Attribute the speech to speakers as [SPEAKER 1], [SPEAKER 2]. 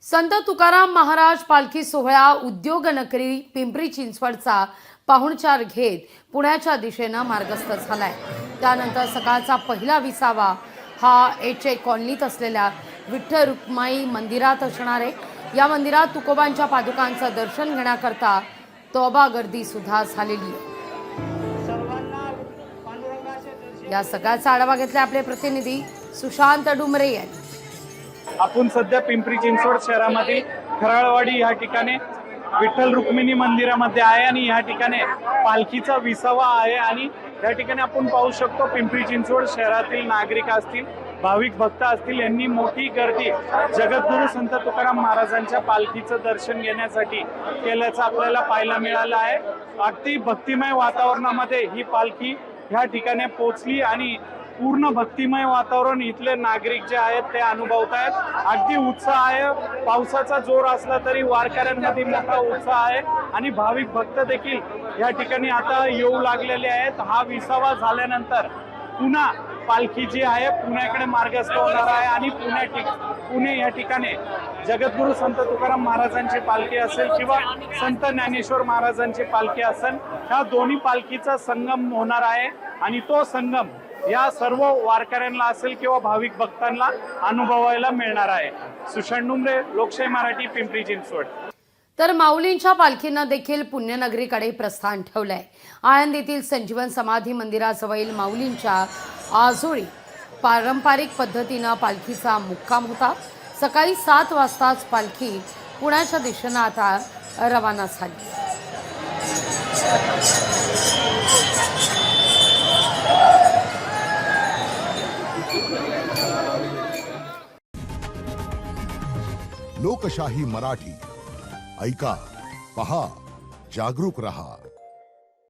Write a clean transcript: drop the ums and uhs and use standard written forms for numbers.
[SPEAKER 1] संत तुकाराम महाराज पालखी सोहळा उद्योग नगरी पिंपरी चिंचवडचा पाहुणचार घेत पुण्याच्या दिशेनं मार्गस्थ झालाय। त्यानंतर सकाळचा पहिला विसावा हा एच कॉलनीत असलेल्या विठ्ठल रुक्माई मंदिरात असणार आहे। या मंदिरात तुकोबांच्या पादुकांचं दर्शन घेण्याकरता तौबा गर्दी सुद्धा झालेली आहे। या सगळ्याचा आढावा घेतला आपले प्रतिनिधी सुशांत डुमरे यांनी।
[SPEAKER 2] आपण सध्या पिंपरी चिंचवड शहरामध्ये खराळवाडी या ठिकाणी विठ्ठल रुक्मिणी मंदिरामध्ये आहे आणि या ठिकाणी पालखीचा विसावा आहे आणि या ठिकाणी आपण पाहू शकतो पिंपरी चिंचवड शहरातील नागरिक असतील, भाविक भक्त असतील, यांनी मोठी गर्दी जगद्गुरू संत तुकाराम महाराजांच्या पालखीचं दर्शन घेण्यासाठी केल्याचं आपल्याला पाहायला मिळालं आहे। अगदी भक्तिमय वातावरणामध्ये ही पालखी या ठिकाणी पोहोचली आणि पूर्ण भक्तिमय वातावरण इथले नागरिक जे आहेत ते अनुभवत आहेत। अगदी उत्साह आहे, पावसाचा जोर असला तरी वारकऱ्यांमध्ये मोठा उत्साह आहे आणि भाविक भक्त देखील या ठिकाणी आता येऊ लागलेले आहेत। हा विसावा झाल्यानंतर पुन्हा पालखी जी आहे पुण्याकडे मार्गस्थ होणार आहे आणि पुणे या ठिकाणी जगद्गुरू संत तुकाराम महाराजांची पालखी असेल किंवा संत ज्ञानेश्वर महाराजांची पालखी असेल, ह्या दोन्ही पालखीचा संगम होणार आहे आणि तो संगम या सर्व वारकऱ्यांना असेल किंवा भाविक भक्तांना अनुभवायला मिळणार आहे। सुशांत डुमरे, लोकशाही मराठी, पिंपरी चिंचवड।
[SPEAKER 1] तर माऊलींच्या पालखीनं देखील पुण्यनगरीकडे प्रस्थान ठेवलंय। आळंदीतील संजीवन समाधी मंदिराजवळील माऊलींच्या आजोळी पारंपरिक पद्धतीनं पालखीचा मुक्काम होता। सकाळी 7 वाजताच पालखी पुण्याच्या दिशेनं आता रवाना झाली।
[SPEAKER 3] लोकशाही मराठी ऐका, पहा, जागरूक रहा।